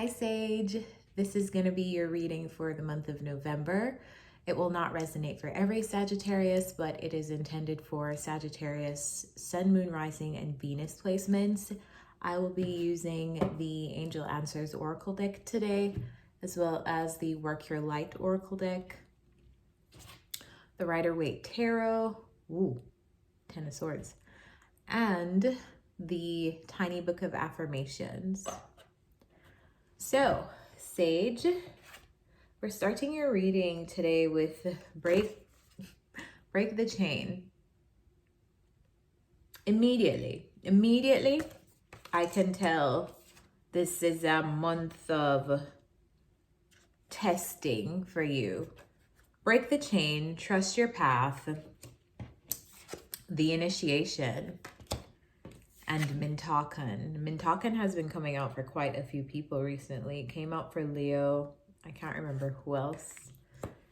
Hi Sage, this is going to be your reading for the month of November. It will not resonate for every Sagittarius, but it is intended for Sagittarius, Sun, Moon, Rising, and Venus placements. I will be using the Angel Answers Oracle deck today, as well as the Work Your Light Oracle deck, the Rider-Waite Tarot, Ten of Swords, and the Tiny Book of Affirmations. So, Sage, we're starting your reading today with break the chain. Immediately, I can tell this is a month of testing for you. Break the chain, trust your path, the initiation, and Mintakan. Mintakan has been coming out for quite a few people recently. It came out for Leo. I can't remember who else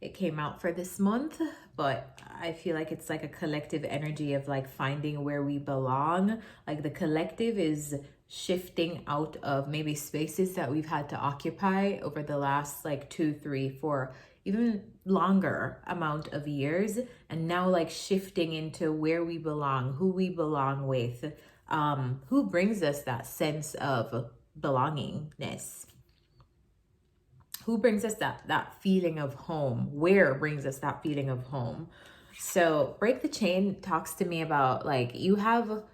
it came out for this month, but I feel like it's like a collective energy of like finding where we belong. Like the collective is shifting out of maybe spaces that we've had to occupy over the last like 2, 3, 4, even longer amount of years, and now like shifting into where we belong, who we belong with, who brings us that sense of belongingness, who brings us that feeling of home, where brings us that feeling of home. So break the chain talks to me about like you have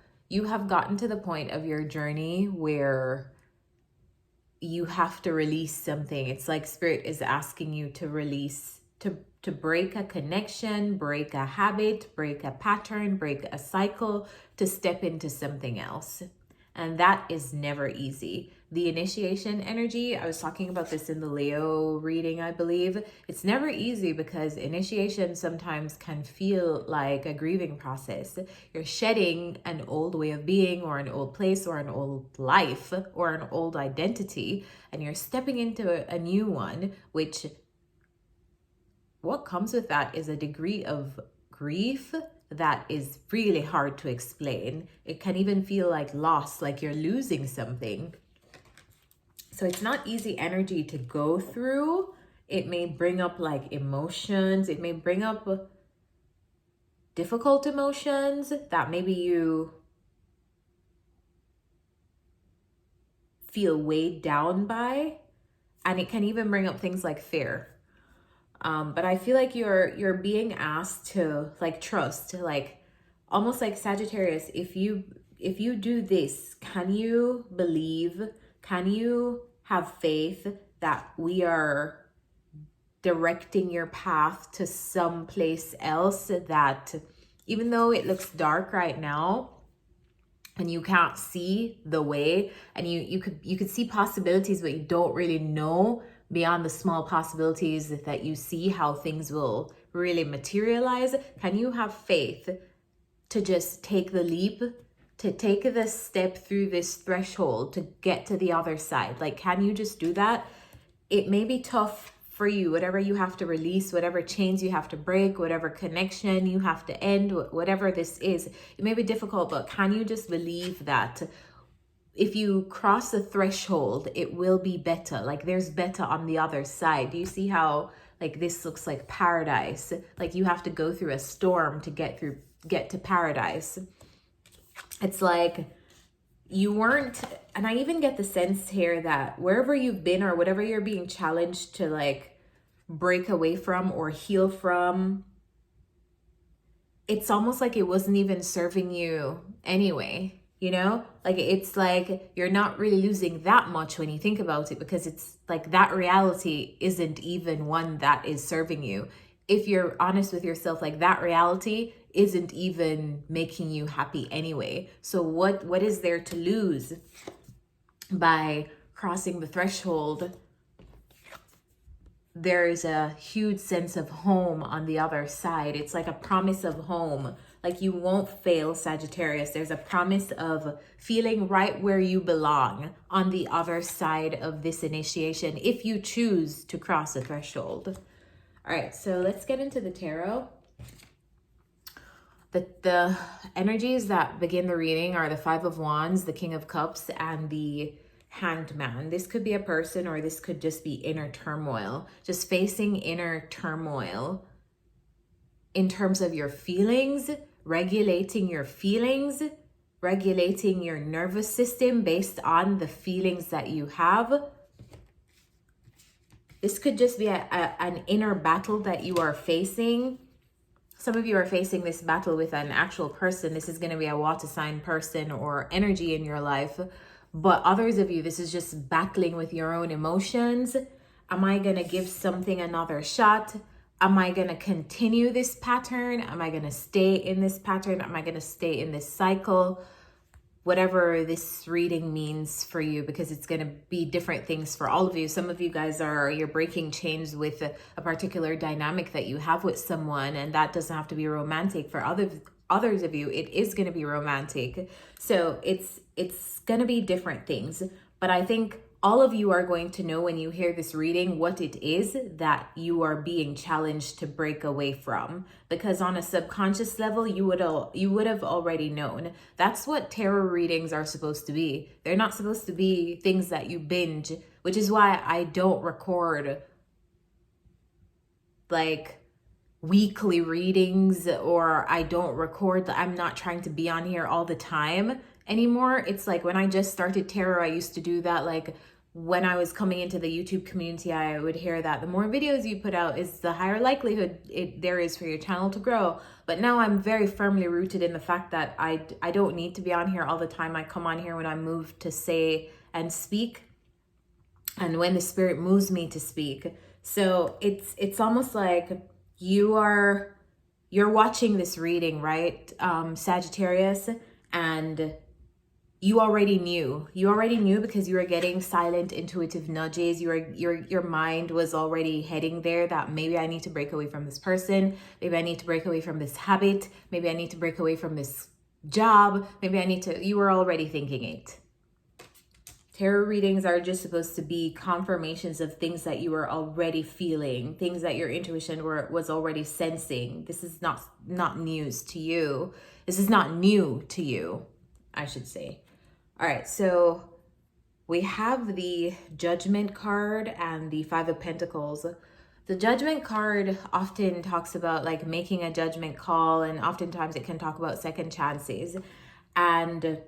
gotten to the point of your journey where you have to release something. It's like Spirit is asking you to release, to break a connection, break a habit, break a pattern, break a cycle, to step into something else. And that is never easy. The initiation energy, I was talking about this in the Leo reading, I believe. It's never easy because initiation sometimes can feel like a grieving process. You're shedding an old way of being, or an old place, or an old life, or an old identity, and you're stepping into a new one, which what comes with that is a degree of grief that is really hard to explain. It can even feel like loss, like you're losing something. So it's not easy energy to go through. It may bring up like emotions. It may bring up difficult emotions that maybe you feel weighed down by. And it can even bring up things like fear. But I feel like you're being asked to like trust, to like almost like Sagittarius. If you do this, can you believe? Can you have faith that we are directing your path to some place else, that even though it looks dark right now and you can't see the way, and you could see possibilities, but you don't really know beyond the small possibilities that you see how things will really materialize. Can you have faith to just take the leap, to take the step through this threshold to get to the other side? Like, can you just do that? It may be tough for you, whatever you have to release, whatever chains you have to break, whatever connection you have to end, whatever this is, it may be difficult, but can you just believe that if you cross the threshold, it will be better? Like there's better on the other side. Do you see how like this looks like paradise? Like you have to go through a storm to get to paradise. It's like you weren't, and I even get the sense here that wherever you've been or whatever you're being challenged to like break away from or heal from, it's almost like it wasn't even serving you anyway. You know, like it's like you're not really losing that much when you think about it, because it's like that reality isn't even one that is serving you. If you're honest with yourself, like that reality isn't even making you happy anyway. So what is there to lose by crossing the threshold? There's a huge sense of home on the other side. It's like a promise of home. Like you won't fail, Sagittarius. There's a promise of feeling right where you belong on the other side of this initiation, if you choose to cross the threshold. All right, so let's get into the tarot. The energies that begin the reading are the Five of Wands, the King of Cups, and the Hanged Man. This could be a person, or this could just be inner turmoil. Just facing inner turmoil in terms of your feelings, regulating your feelings, regulating your nervous system based on the feelings that you have. This could just be an inner battle that you are facing. Some of you are facing this battle with an actual person. This is going to be a water sign person or energy in your life. But others of you, this is just battling with your own emotions. Am I going to give something another shot? Am I going to continue this pattern? Am I going to stay in this pattern? Am I going to stay in this cycle? Whatever this reading means for you, because it's going to be different things for all of you. Some of you guys you're breaking chains with a particular dynamic that you have with someone, and that doesn't have to be romantic. For others of you, it is going to be romantic. So it's going to be different things. But I think all of you are going to know when you hear this reading what it is that you are being challenged to break away from, because on a subconscious level you would have already known. That's what tarot readings are supposed to be. They're not supposed to be things that you binge, which is why I don't record like weekly readings, or I'm not trying to be on here all the time anymore. It's like when I just started tarot, I used to do that. Like when I was coming into the YouTube community, I would hear that the more videos you put out is the higher likelihood there is for your channel to grow. But now I'm very firmly rooted in the fact that I don't need to be on here all the time. I come on here when I'm moved to say and speak, and when the spirit moves me to speak. So it's almost like you're watching this reading, right, Sagittarius, and you already knew because you were getting silent intuitive nudges. Your mind was already heading there, that maybe I need to break away from this person, maybe I need to break away from this habit, maybe I need to break away from this job, you were already thinking it. Tarot readings are just supposed to be confirmations of things that you were already feeling, things that your intuition was already sensing. This is not news to you. This is not new to you, I should say. All right, so we have the Judgment card and the Five of Pentacles. The Judgment card often talks about like making a judgment call, and oftentimes it can talk about second chances. And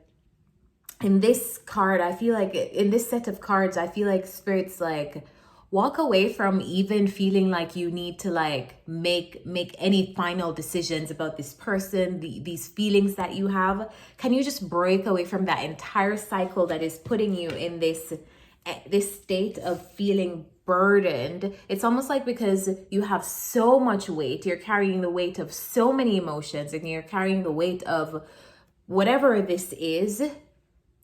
in this card, I feel like in this set of cards, I feel like Spirit's like, walk away from even feeling like you need to like make any final decisions about this person, these feelings that you have. Can you just break away from that entire cycle that is putting you in this state of feeling burdened? It's almost like because you have so much weight, you're carrying the weight of so many emotions, and you're carrying the weight of whatever this is.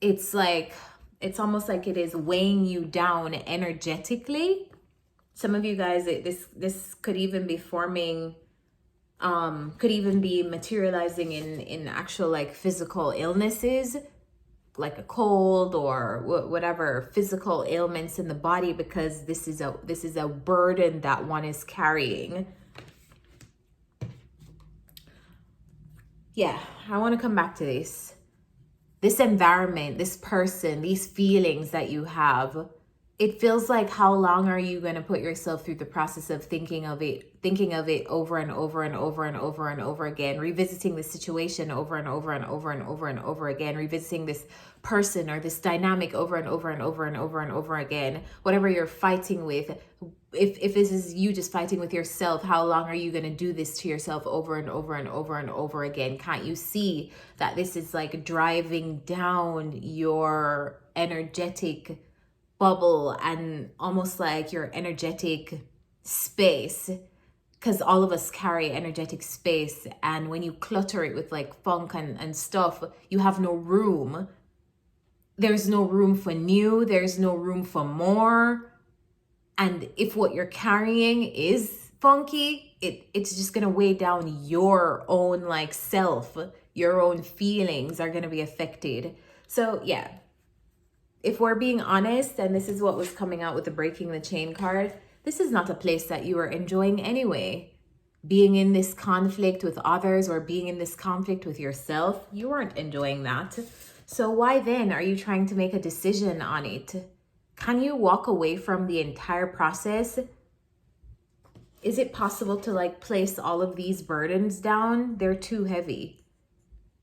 It's almost like it is weighing you down energetically. Some of you guys, this could even be forming, could even be materializing in actual like physical illnesses, like a cold or whatever physical ailments in the body, because this is a burden that one is carrying. Yeah, I want to come back to this environment, this person, these feelings that you have. It feels like, how long are you going to put yourself through the process of thinking of it over and over and over and over and over again, revisiting the situation over and over and over and over and over again, revisiting this person or this dynamic over and over and over and over and over again, whatever you're fighting with. If this is you just fighting with yourself, how long are you going to do this to yourself over and over and over and over again? Can't you see that this is like driving down your energetic bubble and almost like your energetic space? Because all of us carry energetic space, and when you clutter it with like funk and stuff, you have no room. There's no room for new, there's no room for more. And if what you're carrying is funky, it's just gonna weigh down your own like self. Your own feelings are gonna be affected. So yeah, if we're being honest, and this is what was coming out with the Breaking the Chain card, this is not a place that you are enjoying anyway. Being in this conflict with others or being in this conflict with yourself, you weren't enjoying that. So why then are you trying to make a decision on it? Can you walk away from the entire process? Is it possible to like place all of these burdens down? They're too heavy.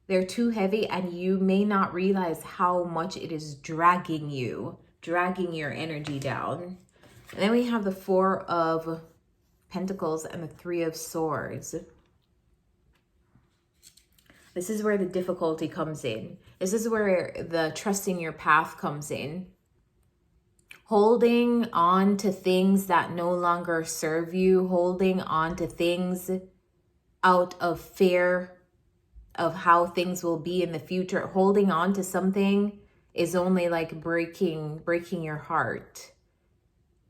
They're too heavy, and you may not realize how much it is dragging you, dragging your energy down. And then we have the Four of Pentacles and the Three of Swords. This is where the difficulty comes in. This is where the trusting your path comes in. Holding on to things that no longer serve you, holding on to things out of fear of how things will be in the future, holding on to something is only like breaking your heart.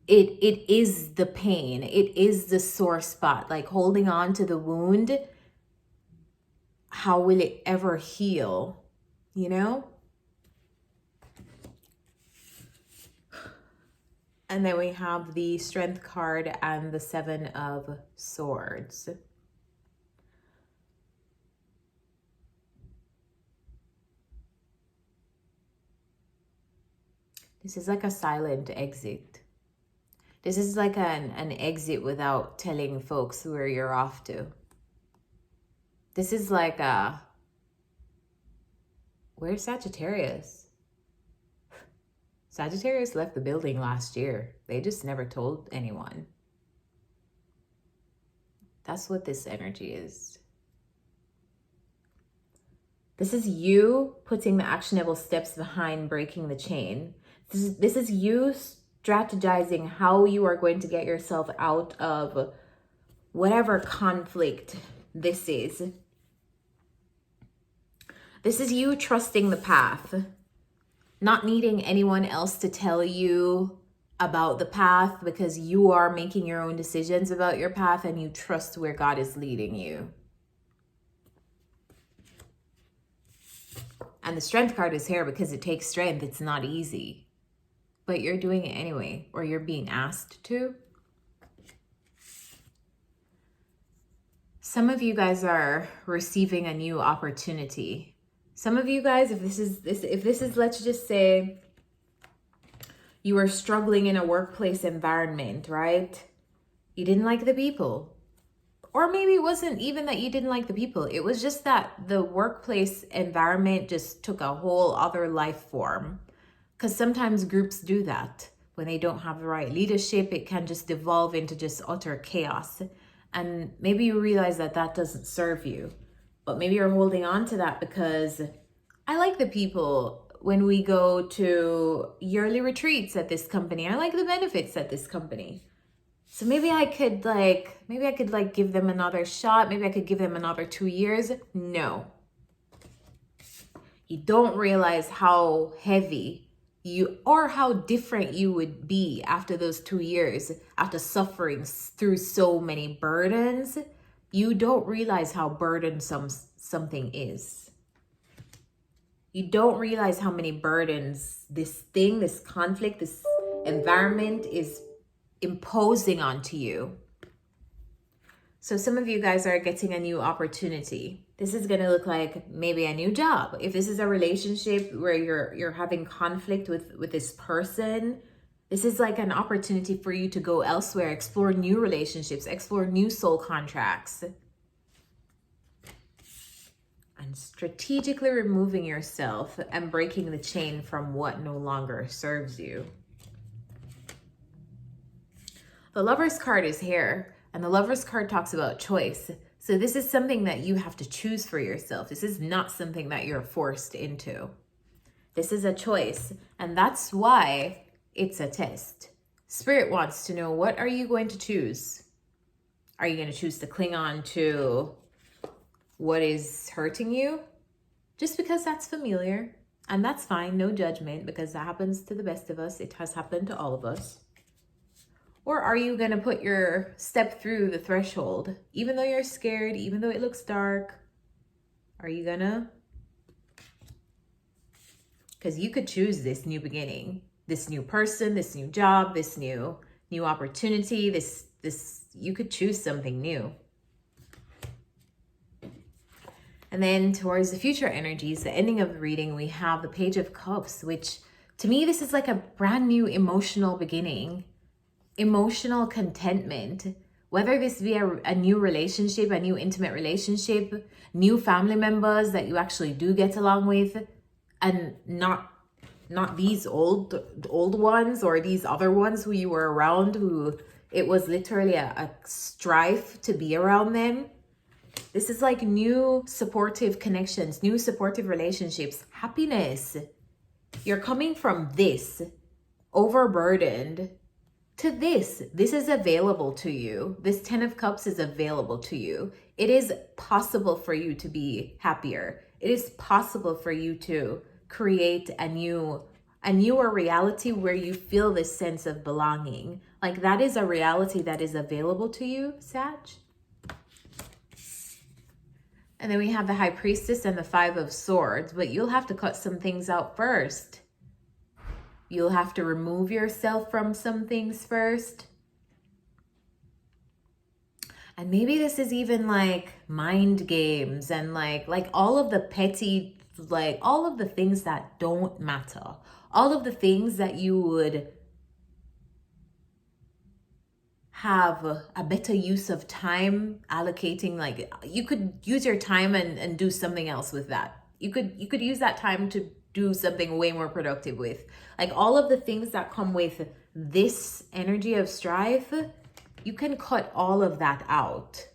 It is the pain. It is the sore spot. Like holding on to the wound, how will it ever heal? You know? And then we have the Strength card and the Seven of Swords. This is like a silent exit. This is like an exit without telling folks where you're off to. This is like a... Where's Sagittarius? Sagittarius left the building last year. They just never told anyone. That's what this energy is. This is you putting the actionable steps behind breaking the chain. This is you strategizing how you are going to get yourself out of whatever conflict this is. This is you trusting the path, not needing anyone else to tell you about the path, because you are making your own decisions about your path and you trust where God is leading you. And the Strength card is here because it takes strength. It's not easy. But you're doing it anyway, or you're being asked to. Some of you guys are receiving a new opportunity. Some of you guys, if this is, let's just say, you were struggling in a workplace environment, right? You didn't like the people. Or maybe it wasn't even that you didn't like the people. It was just that the workplace environment just took a whole other life form. Because sometimes groups do that. When they don't have the right leadership, it can just devolve into just utter chaos. And maybe you realize that that doesn't serve you. But maybe you're holding on to that because I like the people when we go to yearly retreats at this company. I like the benefits at this company. So maybe I could give them another shot. Maybe I could give them another 2 years. No. You don't realize how heavy or how different you would be after those 2 years, after suffering through so many burdens. You don't realize how burdensome something is. You don't realize how many burdens this conflict, this environment is imposing onto you. So some of you guys are getting a new opportunity. This is going to look like maybe a new job. If this is a relationship where you're having conflict with this person, this is like an opportunity for you to go elsewhere, explore new relationships, explore new soul contracts. And strategically removing yourself and breaking the chain from what no longer serves you. The Lover's card is here, and the Lover's card talks about choice. So this is something that you have to choose for yourself. This is not something that you're forced into. This is a choice, and that's why it's a test. Spirit wants to know, what are you going to choose? Are you going to choose to cling on to what is hurting you? Just because that's familiar, and that's fine, no judgment, because that happens to the best of us. It has happened to all of us. Or are you going to put your step through the threshold, even though you're scared, even though it looks dark? Are you gonna? Because you could choose this new beginning, this new person, this new job, this new opportunity, this you could choose something new. And then towards the future energies, the ending of the reading, we have the Page of Cups, which to me, this is like a brand new emotional beginning, emotional contentment. Whether this be a new relationship, a new intimate relationship, new family members that you actually do get along with, and not these old ones or these other ones who you were around who it was literally a strife to be around them. This is like new supportive connections, new supportive relationships, happiness. You're coming from this overburdened to this. This is available to you. This 10 of Cups is available to you. It is possible for you to be happier. It is possible for you to create a newer reality where you feel this sense of belonging. Like that is a reality that is available to you, Sag. And then we have the High Priestess and the Five of Swords, but you'll have to cut some things out first. You'll have to remove yourself from some things first. And maybe this is even like mind games and like all of the petty, like all of the things that don't matter. All of the things that you would have a better use of time allocating. Like you could use your time and do something else with that. You could use that time to do something way more productive with. Like all of the things that come with this energy of strife, you can cut all of that out.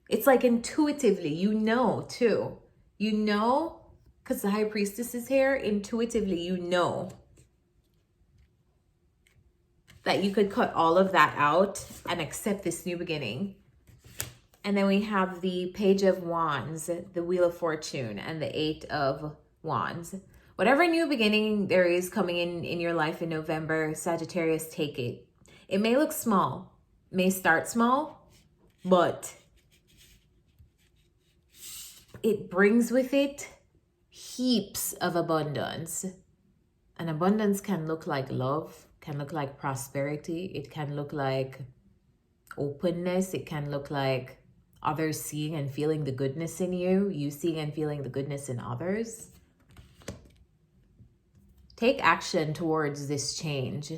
It's like intuitively, you know too. You know, because the High Priestess is here, intuitively you know that you could cut all of that out and accept this new beginning. And then we have the Page of Wands, the Wheel of Fortune, and the Eight of Wands. Whatever new beginning there is coming in your life in November, Sagittarius, take it. It may look small, may start small, but it brings with it heaps of abundance. And abundance can look like love, can look like prosperity. It can look like openness. It can look like others seeing and feeling the goodness in you, you seeing and feeling the goodness in others. Take action towards this change.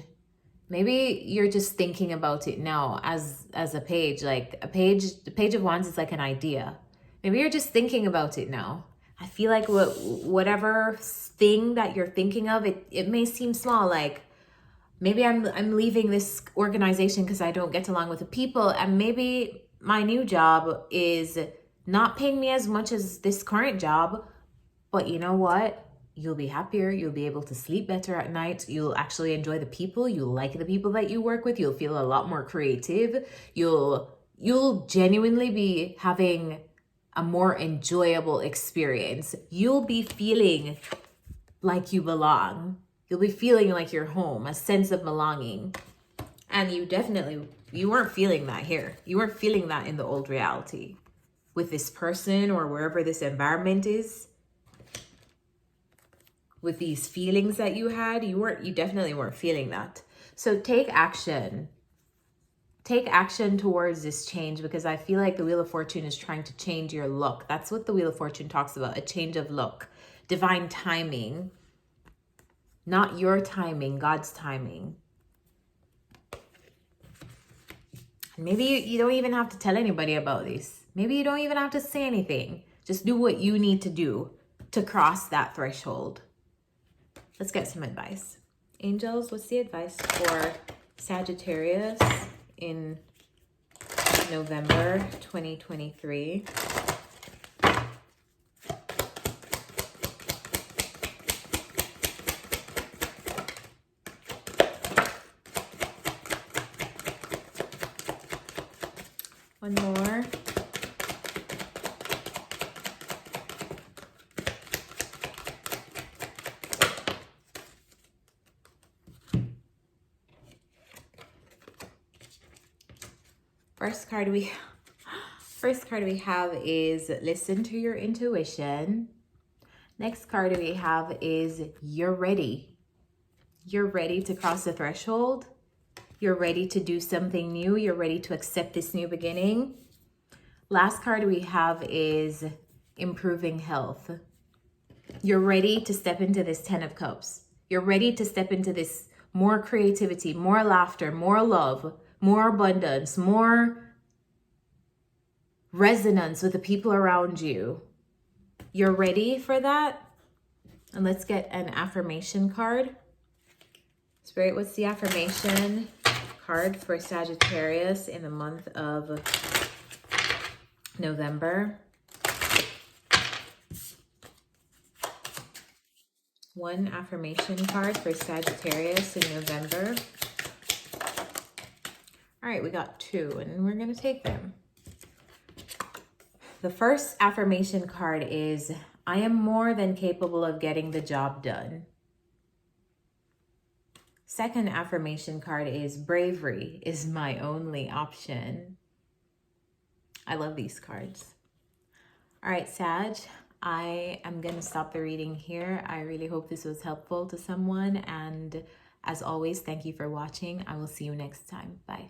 Maybe you're just thinking about it now as a page, like the Page of Wands is like an idea. Maybe you're just thinking about it now. I feel like whatever thing that you're thinking of, it may seem small, like maybe I'm leaving this organization because I don't get along with the people, and maybe my new job is not paying me as much as this current job, but you know what? You'll be happier. You'll be able to sleep better at night. You'll actually enjoy the people. You'll like the people that you work with. You'll feel a lot more creative. You'll genuinely be having a more enjoyable experience. You'll be feeling like you belong. You'll be feeling like you're home, a sense of belonging. And you weren't feeling that here. You weren't feeling that in the old reality with this person or wherever this environment is. With these feelings that you had, you definitely weren't feeling that. So take action. Take action towards this change, because I feel like the Wheel of Fortune is trying to change your luck. That's what the Wheel of Fortune talks about, a change of luck, divine timing. Not your timing, God's timing. Maybe you don't even have to tell anybody about this. Maybe you don't even have to say anything. Just do what you need to do to cross that threshold. Let's get some advice. Angels, what's the advice for Sagittarius in November 2023? One more. First card we have is listen to your intuition. Next card we have is you're ready. You're ready to cross the threshold. You're ready to do something new. You're ready to accept this new beginning. Last card we have is improving health. You're ready to step into this 10 of Cups. You're ready to step into this more creativity, more laughter, more love, more abundance, more resonance with the people around you. You're ready for that? And let's get an affirmation card. Spirit, what's the affirmation card for Sagittarius in the month of November? One affirmation card for Sagittarius in November. All right, we got 2, and we're going to take them. The first affirmation card is, I am more than capable of getting the job done. Second affirmation card is, bravery is my only option. I love these cards. All right, Sag, I am going to stop the reading here. I really hope this was helpful to someone. And as always, thank you for watching. I will see you next time. Bye.